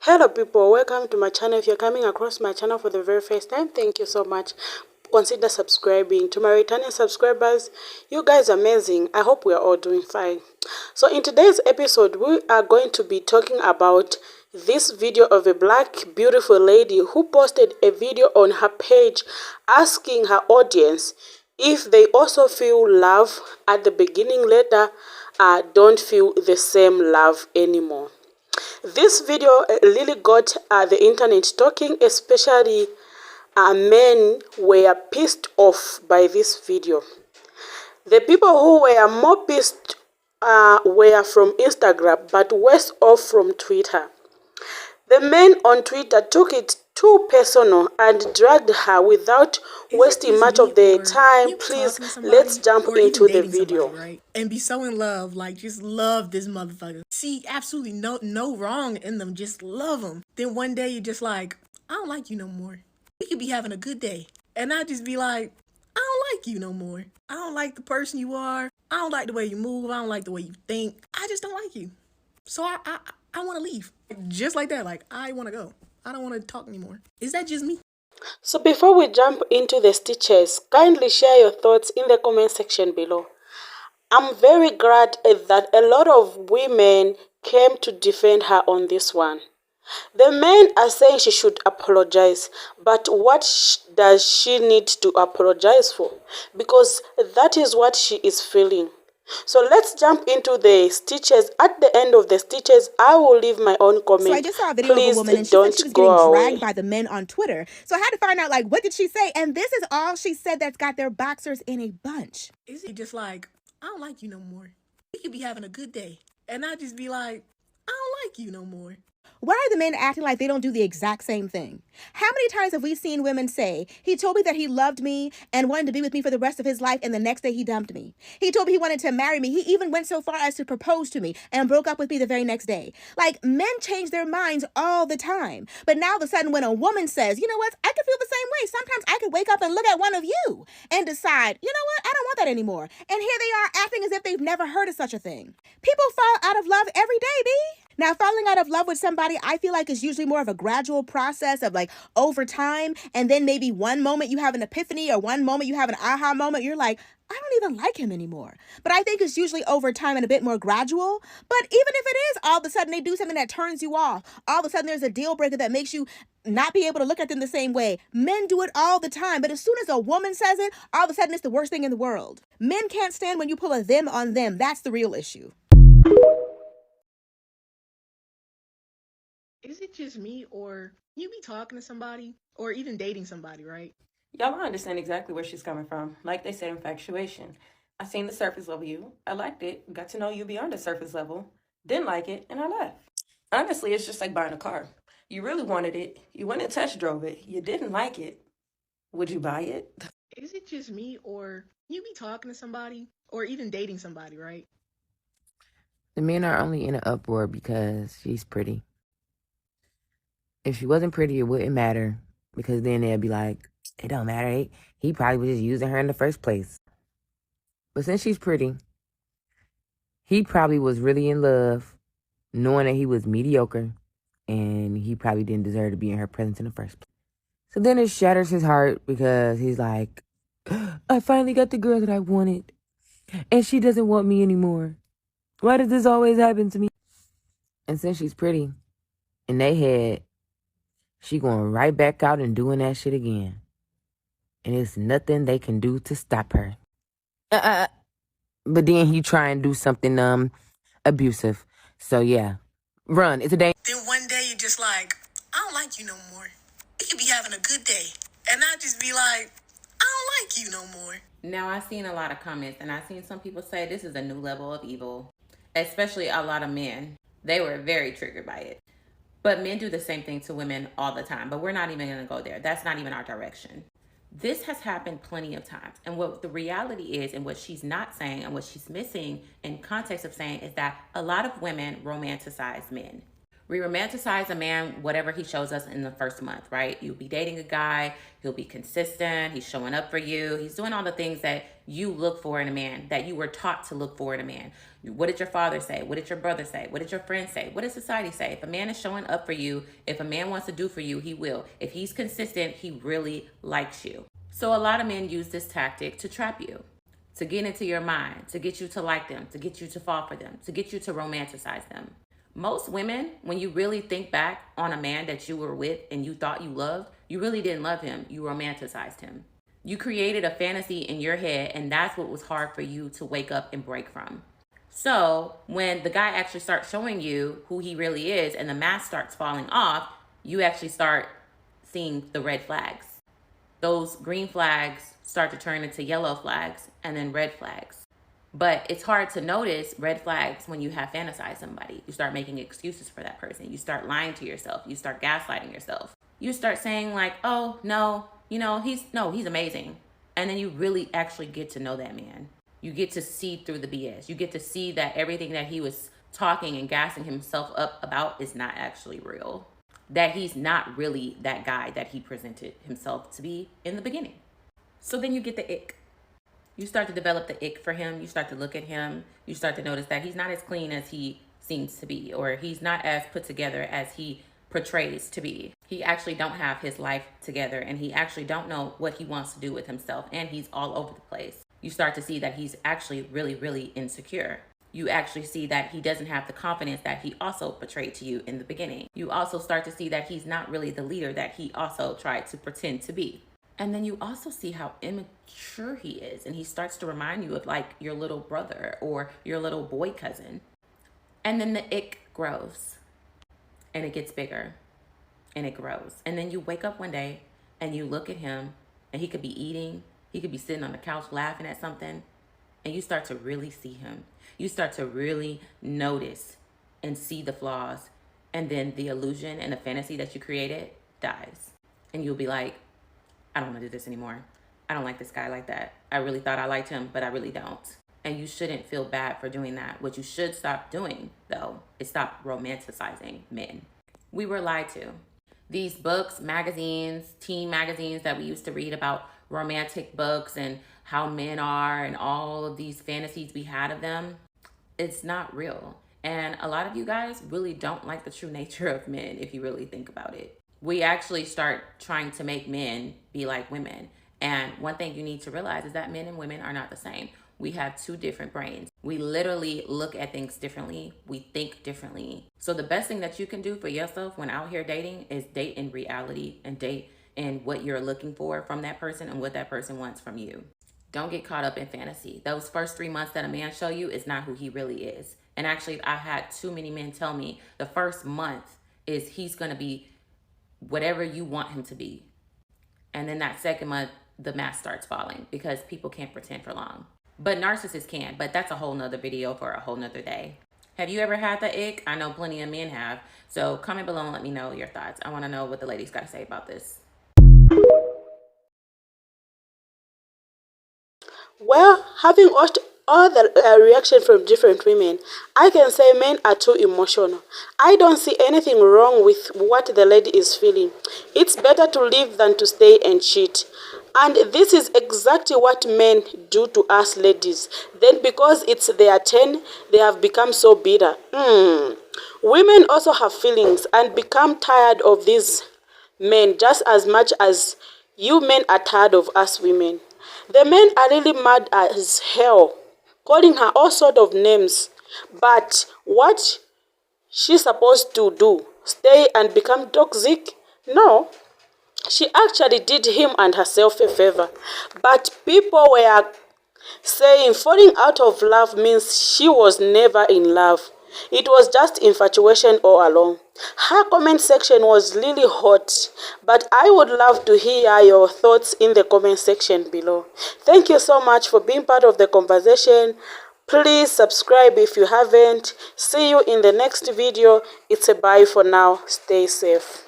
Hello people, welcome to my channel. If you're coming across my channel for the very first time, thank you so much. Consider subscribing. To my returning subscribers, you guys are amazing. I hope we are all doing fine. So in today's episode, we are going to be talking about this video of a black beautiful lady who posted a video on her page asking her audience if they also feel love at the beginning, later don't feel the same love anymore. This video really got the internet talking, especially men were pissed off by this video. The people who were more pissed were from Instagram, but worse off from Twitter. The men on Twitter took it too personal and dragged her without wasting much of their time. Please, let's jump into the video. Right? And be so in love, like just love this motherfucker. See absolutely no wrong in them, just love them. Then one day you're just like, I don't like you no more. We could be having a good day. And I just be like, I don't like you no more. I don't like the person you are. I don't like the way you move. I don't like the way you think. I just don't like you. So I want to leave. Just like that. Like, I want to go. I don't want to talk anymore. Is that just me? So before we jump into the stitches, kindly share your thoughts in the comment section below. I'm very glad that a lot of women came to defend her on this one. The men are saying she should apologize, but what does she need to apologize for? Because that is what she is feeling. So let's jump into the stitches. At the end of the stitches, I will leave my own comment. So I just saw a video of a woman and she said she was getting dragged by the men on Twitter. So I had to find out, like, what did she say? And this is all she said that's got their boxers in a bunch. Is it just like, I don't like you no more. We could be having a good day. And I just be like, I don't like you no more. Why are the men acting like they don't do the exact same thing? How many times have we seen women say, he told me that he loved me and wanted to be with me for the rest of his life, and the next day he dumped me. He told me he wanted to marry me. He even went so far as to propose to me and broke up with me the very next day. Like, men change their minds all the time. But now all of a sudden when a woman says, you know what, I could feel the same way. Sometimes I could wake up and look at one of you and decide, you know what, I don't want that anymore. And here they are acting as if they've never heard of such a thing. People fall out of love every day, B. Now, falling out of love with somebody, I feel like is usually more of a gradual process of like over time. And then maybe one moment you have an epiphany or one moment you have an aha moment. You're like, I don't even like him anymore. But I think it's usually over time and a bit more gradual. But even if it is, all of a sudden they do something that turns you off. All of a sudden there's a deal breaker that makes you not be able to look at them the same way. Men do it all the time. But as soon as a woman says it, all of a sudden it's the worst thing in the world. Men can't stand when you pull a them on them. That's the real issue. Is it just me, or you be talking to somebody or even dating somebody, right? Y'all, I understand exactly where she's coming from. Like they said, infatuation. I seen the surface level you. I liked it. Got to know you beyond the surface level. Didn't like it, and I left. Honestly, it's just like buying a car. You really wanted it. You went and test drove it. You didn't like it. Would you buy it? Is it just me, or you be talking to somebody or even dating somebody, right? The men are only in an uproar because she's pretty. If she wasn't pretty, it wouldn't matter, because then they'd be like, it don't matter. He probably was just using her in the first place. But since she's pretty, he probably was really in love, knowing that he was mediocre, and he probably didn't deserve to be in her presence in the first place. So then it shatters his heart because he's like, I finally got the girl that I wanted, and she doesn't want me anymore. Why does this always happen to me? And since she's pretty, in their head, she going right back out and doing that shit again. And it's nothing they can do to stop her. But then he try and do something abusive. So yeah, run. It's a day. Then one day you're just like, I don't like you no more. We could be having a good day. And I just be like, I don't like you no more. Now, I've seen a lot of comments, and I've seen some people say this is a new level of evil, especially a lot of men. They were very triggered by it. But men do the same thing to women all the time, but we're not even going to go there. That's not even our direction. This has happened plenty of times. And what the reality is, and what she's not saying, and what she's missing in context of saying, is that a lot of women romanticize men. We romanticize a man, whatever he shows us in the first month, right? You'll be dating a guy, he'll be consistent, he's showing up for you, he's doing all the things that you look for in a man, that you were taught to look for in a man. What did your father say? What did your brother say? What did your friends say? What did society say? If a man is showing up for you, if a man wants to do for you, he will. If he's consistent, he really likes you. So a lot of men use this tactic to trap you, to get into your mind, to get you to like them, to get you to fall for them, to get you to romanticize them. Most women, when you really think back on a man that you were with and you thought you loved, you really didn't love him. You romanticized him. You created a fantasy in your head, and that's what was hard for you to wake up and break from. So when the guy actually starts showing you who he really is and the mask starts falling off, you actually start seeing the red flags. Those green flags start to turn into yellow flags and then red flags. But it's hard to notice red flags when you have fantasized somebody. You start making excuses for that person. You start lying to yourself. You start gaslighting yourself. You start saying like, oh, no, he's amazing. And then you really actually get to know that man. You get to see through the BS. You get to see that everything that he was talking and gassing himself up about is not actually real. That he's not really that guy that he presented himself to be in the beginning. So then you get the ick. You start to develop the ick for him. You start to look at him. You start to notice that he's not as clean as he seems to be, or he's not as put together as he portrays to be. He actually don't have his life together, and he actually don't know what he wants to do with himself, and he's all over the place. You start to see that he's actually really, really insecure. You actually see that he doesn't have the confidence that he also portrayed to you in the beginning. You also start to see that he's not really the leader that he also tried to pretend to be. And then you also see how immature he is. And he starts to remind you of like your little brother or your little boy cousin. And then the ick grows. And it gets bigger. And it grows. And then you wake up one day and you look at him and he could be eating. He could be sitting on the couch laughing at something. And you start to really see him. You start to really notice and see the flaws. And then the illusion and the fantasy that you created dies. And you'll be like, I don't want to do this anymore. I don't like this guy like that. I really thought I liked him, but I really don't. And you shouldn't feel bad for doing that. What you should stop doing, though, is stop romanticizing men. We were lied to. These books, magazines, teen magazines that we used to read about romantic books and how men are and all of these fantasies we had of them, it's not real. And a lot of you guys really don't like the true nature of men if you really think about it. We actually start trying to make men be like women. And one thing you need to realize is that men and women are not the same. We have two different brains. We literally look at things differently. We think differently. So the best thing that you can do for yourself when out here dating is date in reality and date in what you're looking for from that person and what that person wants from you. Don't get caught up in fantasy. Those first 3 months that a man show you is not who he really is. And actually, I've had too many men tell me the first month is he's going to be whatever you want him to be. And then that second month, the mask starts falling because people can't pretend for long. But narcissists can, but that's a whole nother video for a whole nother day. Have you ever had the ick? I know plenty of men have. So comment below and let me know your thoughts. I want to know what the ladies got to say about this. Well, having watched all the reaction from different women, I can say men are too emotional. I don't see anything wrong with what the lady is feeling. It's better to leave than to stay and cheat. And this is exactly what men do to us ladies. Then because it's their turn, they have become so bitter. Women also have feelings and become tired of these men just as much as you men are tired of us women. The men are really mad as hell, calling her all sort of names. But what she's supposed to do? Stay and become toxic? No. She actually did him and herself a favor. But people were saying falling out of love means she was never in love. It was just infatuation all along. Her comment section was really hot, but I would love to hear your thoughts in the comment section below. Thank you so much for being part of the conversation. Please subscribe if you haven't. See you in the next video. It's a bye for now. Stay safe.